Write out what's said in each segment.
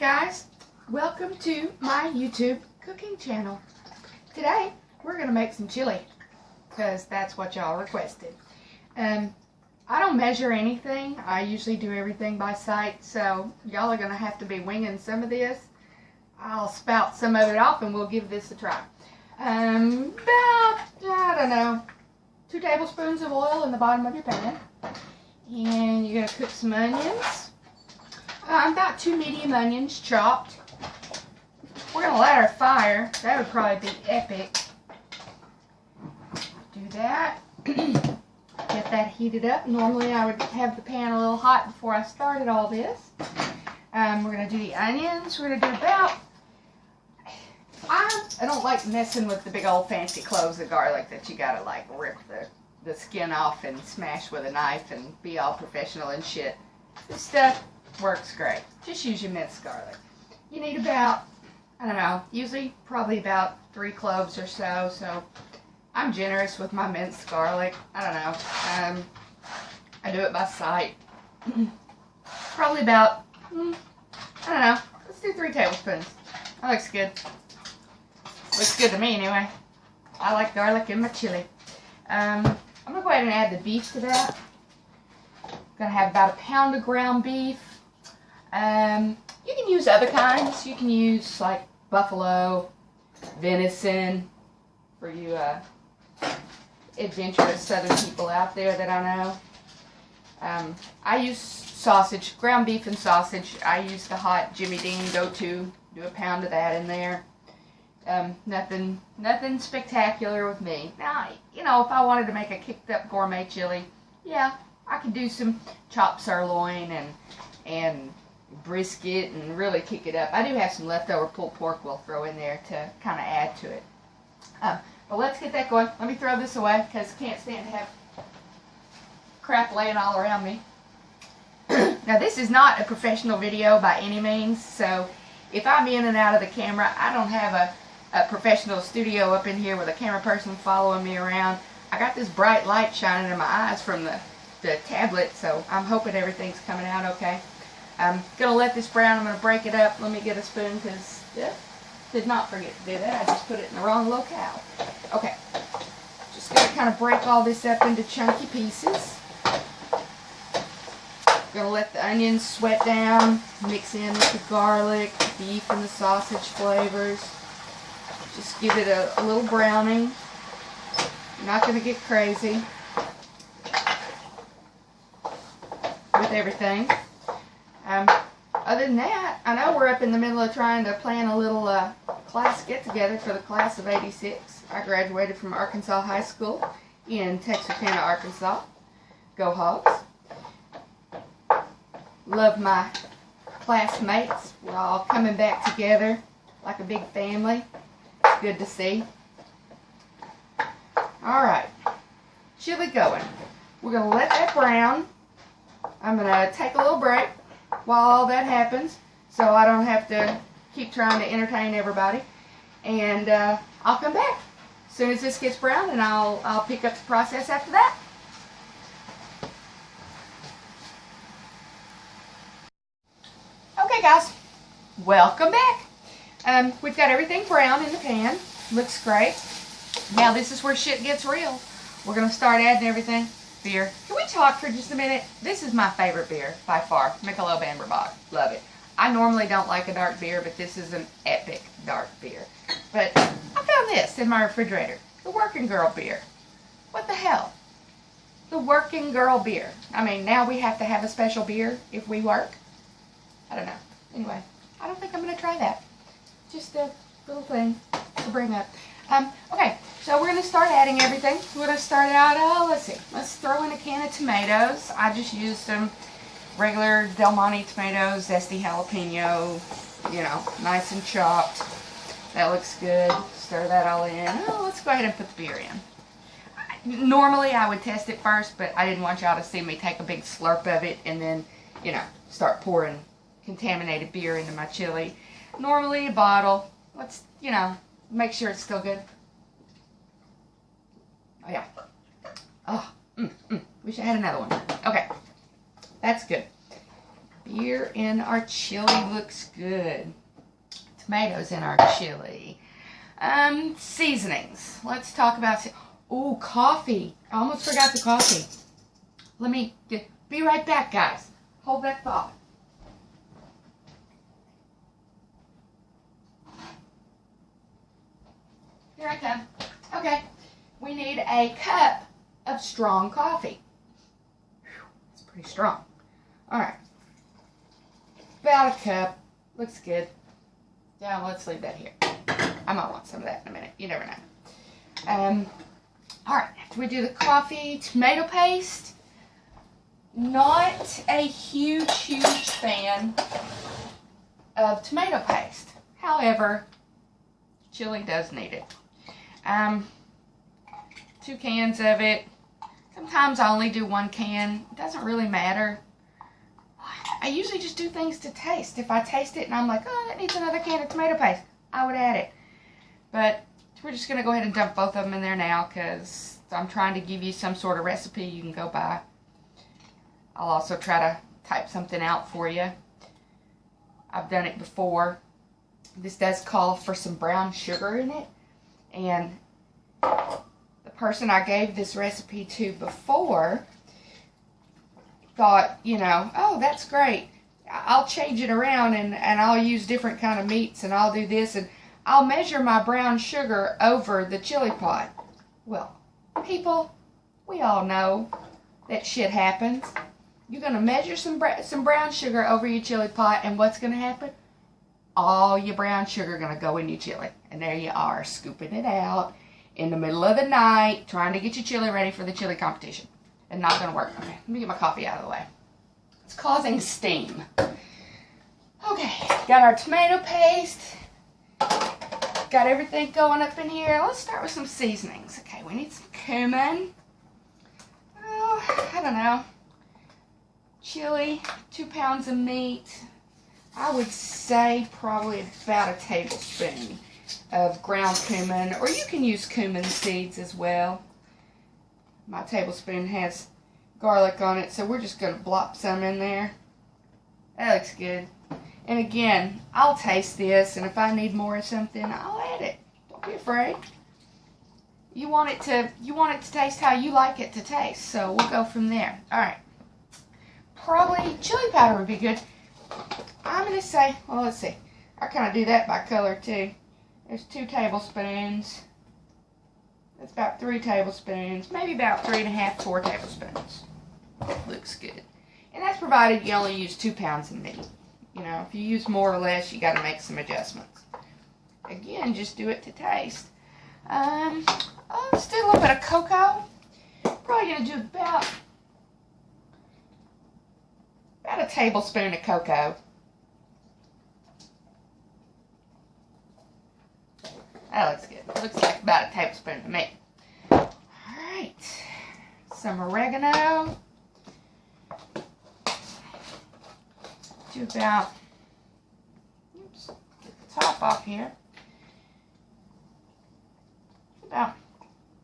guys, welcome to my YouTube cooking channel. Today we're going to make some chili because that's what y'all requested. I don't measure anything. I usually do everything by sight, so y'all are going to have to be winging some of this. I'll spout some of it off and we'll give this a try. About, I don't know, 2 tablespoons of oil in the bottom of your pan. And you're going to cook some onions. About 2 medium onions chopped. We're going to light our fire. That would probably be epic. Do that. Get that heated up. Normally I would have the pan a little hot before I started all this. We're going to do the onions. We're going to do about... I don't like messing with the big old fancy cloves of garlic that you got to like rip the skin off and smash with a knife and be all professional and shit. This stuff works great. Just use your minced garlic. You need about, I don't know, usually probably about 3 cloves or so. So I'm generous with my minced garlic. I don't know. I do it by sight. Probably about, I don't know, let's do 3 tablespoons. That looks good. Looks good to me anyway. I like garlic in my chili. I'm going to go ahead and add the beef to that. I'm going to have about 1 pound of ground beef. You can use other kinds. You can use like buffalo, venison, for you adventurous southern people out there that I know. I use sausage, ground beef and sausage. I use the hot Jimmy Dean go-to. Do 1 pound of that in there. Nothing spectacular with me. Now, you know, if I wanted to make a kicked up gourmet chili, yeah, I could do some chopped sirloin and brisket and really kick it up. I do have some leftover pulled pork we'll throw in there to kind of add to it. But let's get that going. Let me throw this away because I can't stand to have crap laying all around me. Now, this is not a professional video by any means, so if I'm in and out of the camera, I don't have a professional studio up in here with a camera person following me around. I got this bright light shining in my eyes from the tablet, so I'm hoping everything's coming out okay. I'm going to let this brown. I'm going to break it up. Let me get a spoon because did not forget to do that. I just put it in the wrong locale. Okay. Just going to kind of break all this up into chunky pieces. Going to let the onions sweat down, mix in with the garlic, the beef, and the sausage flavors. Just give it a little browning. You're not going to get crazy with everything. Other than that, I know we're up in the middle of trying to plan a little class get-together for the class of '86. I graduated from Arkansas High School in Texarkana, Arkansas. Go Hogs. Love my classmates. We're all coming back together like a big family. It's good to see. Alright. Chili going. We're going to let that brown. I'm going to take a little break while all that happens so I don't have to keep trying to entertain everybody. And I'll come back as soon as this gets brown, and I'll pick up the process after that. Okay guys, welcome back. We've got everything brown in the pan. Looks great. Now this is where shit gets real. We're going to start adding everything. Beer. Can we talk for just a minute? This is my favorite beer by far. Michelob Amber Bock. Love it. I normally don't like a dark beer, but this is an epic dark beer. But I found this in my refrigerator. The Working Girl beer. What the hell? The Working Girl beer. I mean, now we have to have a special beer if we work. I don't know. Anyway, I don't think I'm going to try that. Just a little thing to bring up. Okay, so we're going to start adding everything. We're going to start out, let's see. Let's throw in a can of tomatoes. I just used some regular Del Monte tomatoes, zesty jalapeno, you know, nice and chopped. That looks good. Stir that all in. Oh, let's go ahead and put the beer in. Normally I would test it first, but I didn't want y'all to see me take a big slurp of it and then, you know, start pouring contaminated beer into my chili. Normally a bottle. Let's, you know, make sure it's still good. Oh yeah. Oh, wish I had another one. Okay. That's good. Beer in our chili looks good. Tomatoes in our chili. Seasonings. Let's talk about... Ooh, coffee. I almost forgot the coffee. Let me be right back, guys. Hold that thought. Here I come. Okay. We need a cup of strong coffee. Whew, it's pretty strong. Alright. About a cup. Looks good. Yeah, let's leave that here. I might want some of that in a minute. You never know. Alright, after we do the coffee, tomato paste. Not a huge fan of tomato paste. However, chili does need it. 2 cans of it. Sometimes I only do 1 can. It doesn't really matter. I usually just do things to taste. If I taste it and I'm like, oh, that needs another can of tomato paste, I would add it. But we're just going to go ahead and dump both of them in there now because I'm trying to give you some sort of recipe you can go by. I'll also try to type something out for you. I've done it before. This does call for some brown sugar in it. And the person I gave this recipe to before thought, you know, oh, that's great. I'll change it around and I'll use different kind of meats and I'll do this and I'll measure my brown sugar over the chili pot. Well, people, we all know that shit happens. You're going to measure some brown sugar over your chili pot and what's going to happen? All your brown sugar going to go in your chili. And there you are, scooping it out in the middle of the night, trying to get your chili ready for the chili competition. And not going to work. Okay, let me get my coffee out of the way. It's causing steam. Okay, got our tomato paste. Got everything going up in here. Let's start with some seasonings. Okay, we need some cumin. Oh, I don't know. Chili, 2 pounds of meat. I would say probably about a tablespoon of ground cumin, or you can use cumin seeds as well. My tablespoon has garlic on it, so we're just going to blop some in there. That looks good. And again, I'll taste this, and if I need more of something, I'll add it. Don't be afraid. You want it to taste how you like it to taste, so we'll go from there. All right. Probably chili powder would be good. I'm going to say, well, let's see. I kind of do that by color, too. There's 2 tablespoons. That's about 3 tablespoons. Maybe about 3.5, 4 tablespoons. Looks good. And that's provided you only use 2 pounds of meat. You know, if you use more or less, you got to make some adjustments. Again, just do it to taste. Let's do a little bit of cocoa. Probably going to do about a tablespoon of cocoa. That looks good. Looks like about a tablespoon to me. Alright. Some oregano. Do about, oops, get the top off here. About,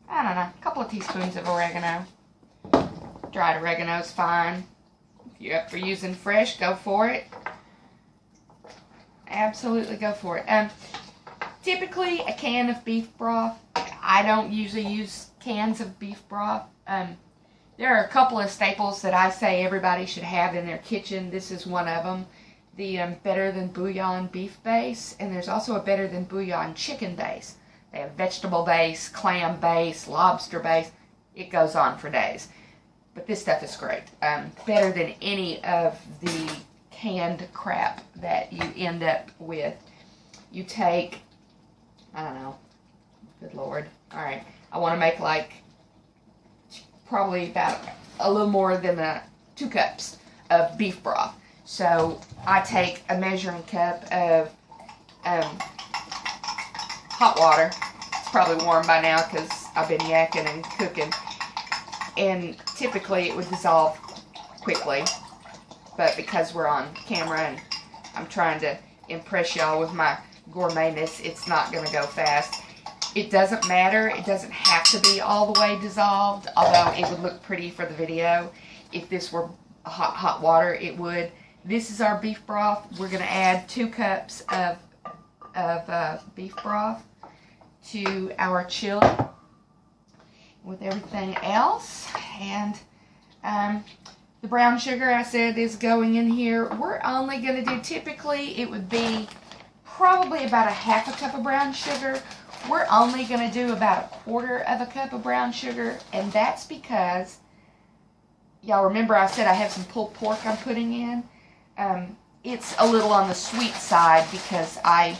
I don't know, a couple of teaspoons of oregano. Dried oregano is fine. If you're up for using fresh, go for it. Absolutely go for it. Typically, a can of beef broth. I don't usually use cans of beef broth. There are a couple of staples that I say everybody should have in their kitchen. This is one of them. The Better Than Bouillon beef base. And there's also a Better Than Bouillon chicken base. They have vegetable base, clam base, lobster base. It goes on for days. But this stuff is great. Better than any of the canned crap that you end up with. You take, I don't know, good Lord. Alright, I want to make like probably about a little more than 2 cups of beef broth. So I take a measuring cup of hot water. It's probably warm by now because I've been yakking and cooking. And typically it would dissolve quickly. But because we're on camera and I'm trying to impress y'all with my gourmetness, it's not going to go fast. It doesn't matter. It doesn't have to be all the way dissolved, although it would look pretty for the video. If this were hot water, it would. This is our beef broth. We're going to add 2 cups of beef broth to our chili with everything else. And the brown sugar I said is going in here. We're only going to do, typically it would be probably about a half a cup of brown sugar. We're only going to do about 1/4 of a cup of brown sugar, and that's because, y'all remember I said I have some pulled pork I'm putting in. It's a little on the sweet side because I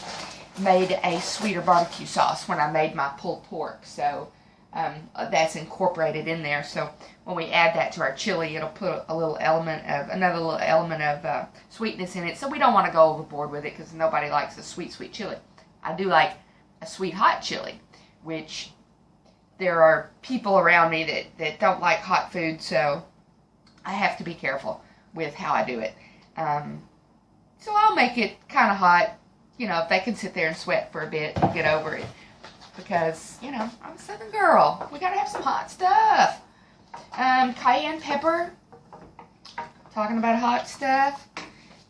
made a sweeter barbecue sauce when I made my pulled pork, so that's incorporated in there. So when we add that to our chili, it'll put another little element of sweetness in it. So we don't want to go overboard with it because nobody likes a sweet chili. I do like a sweet hot chili, which there are people around me that don't like hot food, so I have to be careful with how I do it. So I'll make it kind of hot, you know, if they can sit there and sweat for a bit and get over it. Because, you know, I'm a Southern girl. We gotta have some hot stuff. Cayenne pepper. Talking about hot stuff.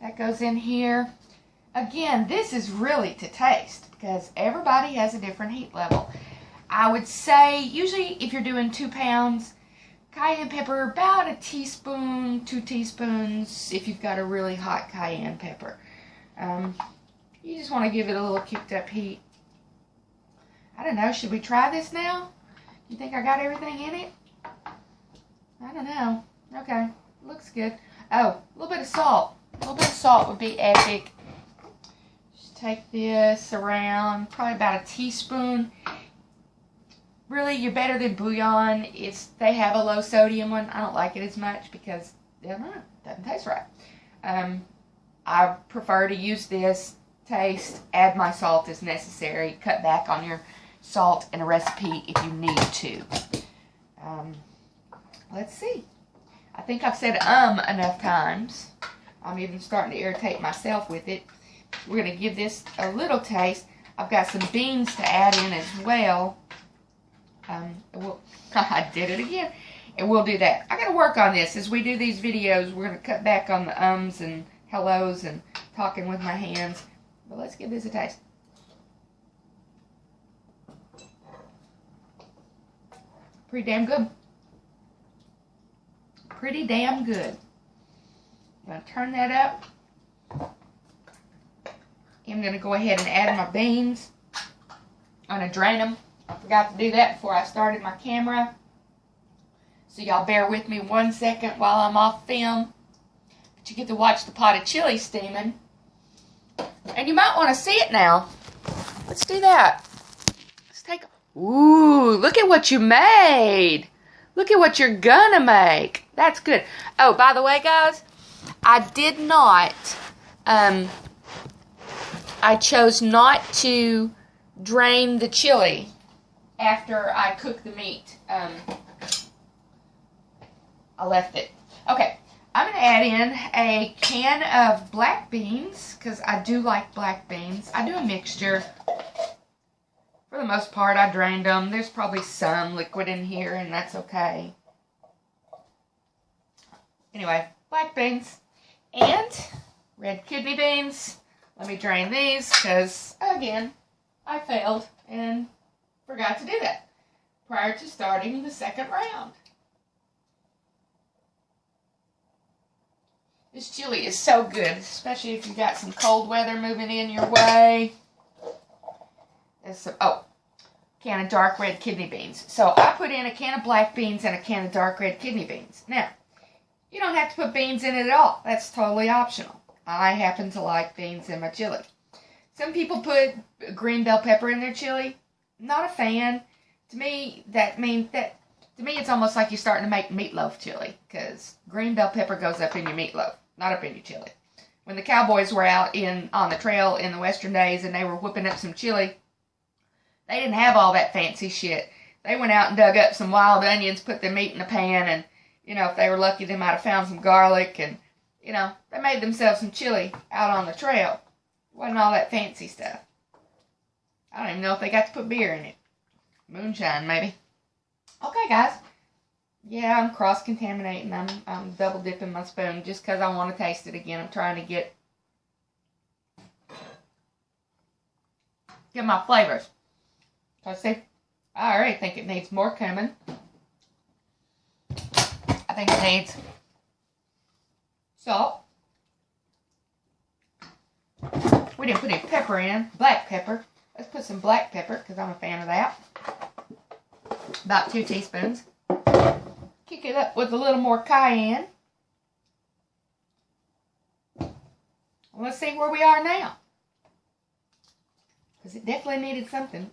That goes in here. Again, this is really to taste because everybody has a different heat level. I would say, usually if you're doing 2 pounds, cayenne pepper, about a teaspoon, 2 teaspoons, if you've got a really hot cayenne pepper. You just want to give it a little kicked up heat. I don't know, should we try this now? You think I got everything in it? I don't know. Okay, looks good. Oh, a little bit of salt. A little bit of salt would be epic. Just take this around, probably about a teaspoon. Really, you're better than bouillon. They have a low sodium one. I don't like it as much because, I don't know, it doesn't taste right. I prefer to use this, taste, add my salt as necessary, cut back on your salt in a recipe if you need to. Let's see. I think I've said enough times. I'm even starting to irritate myself with it. We're going to give this a little taste. I've got some beans to add in as well. I did it again. And we'll do that. I got to work on this. As we do these videos, we're going to cut back on the ums and hellos and talking with my hands. But let's give this a taste. Pretty damn good. Pretty damn good. I'm going to turn that up. I'm going to go ahead and add my beans. I'm going to drain them. I forgot to do that before I started my camera. So y'all bear with me 1 second while I'm off film. But you get to watch the pot of chili steaming. And you might want to see it now. Let's do that. Let's take... Ooh, look at what you made. Look at what you're gonna make. That's good. Oh, by the way, guys, I did not... I chose not to drain the chili after I cooked the meat. I left it. Okay, I'm going to add in a can of black beans, because I do like black beans. I do a mixture. For the most part, I drained them. There's probably some liquid in here, and that's okay. Anyway, black beans and red kidney beans. Let me drain these, because, again, I failed and forgot to do that prior to starting the second round. This chili is so good, especially if you've got some cold weather moving in your way. There's some, can of dark red kidney beans. So I put in a can of black beans and a can of dark red kidney beans. Now, you don't have to put beans in it at all. That's totally optional. I happen to like beans in my chili. Some people put green bell pepper in their chili. Not a fan. To me, it's almost like you're starting to make meatloaf chili, because green bell pepper goes up in your meatloaf, not up in your chili. When the cowboys were out on the trail in the western days and they were whipping up some chili, they didn't have all that fancy shit. They went out and dug up some wild onions, put the meat in the pan, and, you know, if they were lucky, they might have found some garlic, and, you know, they made themselves some chili out on the trail. It wasn't all that fancy stuff. I don't even know if they got to put beer in it. Moonshine, maybe. Okay, guys. Yeah, I'm cross-contaminating. I'm double dipping my spoon just because I want to taste it again. I'm trying to get my flavors. See, I already think it needs more cumin. I think it needs salt. We didn't put any pepper in, black pepper. Let's put some black pepper because I'm a fan of that. About 2 teaspoons. Kick it up with a little more cayenne. Let's see where we are now. Because it definitely needed something.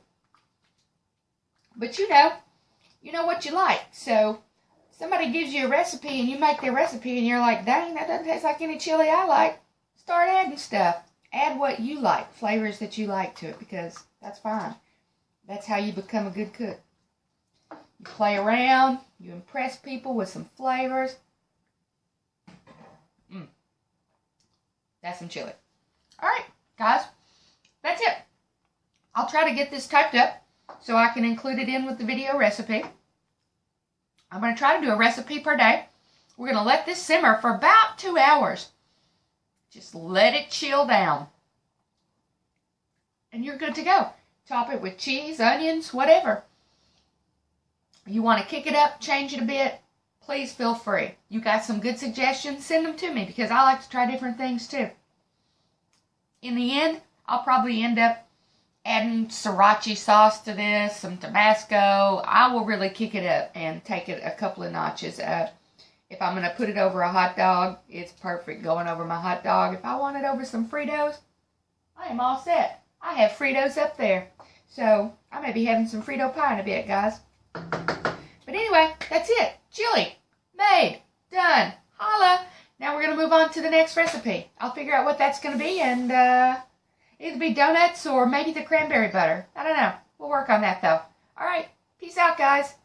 But you know what you like. So, somebody gives you a recipe and you make their recipe and you're like, dang, that doesn't taste like any chili I like. Start adding stuff. Add what you like, flavors that you like to it, because that's fine. That's how you become a good cook. You play around, you impress people with some flavors. That's some chili. Alright, guys, that's it. I'll try to get this typed up so I can include it in with the video recipe. I'm going to try to do a recipe per day. We're going to let this simmer for about 2 hours. Just let it chill down. And you're good to go. Top it with cheese, onions, whatever. You want to kick it up, change it a bit, please feel free. You got some good suggestions, send them to me because I like to try different things too. In the end, I'll probably end up adding sriracha sauce to this, some Tabasco. I will really kick it up and take it a couple of notches up. If I'm going to put it over a hot dog, it's perfect going over my hot dog. If I want it over some Fritos, I am all set. I have Fritos up there. So, I may be having some Frito pie in a bit, guys. But anyway, that's it. Chili. Made. Done. Holla. Now we're going to move on to the next recipe. I'll figure out what that's going to be and either be donuts or maybe the cranberry butter. I don't know. We'll work on that though. Alright. Peace out, guys.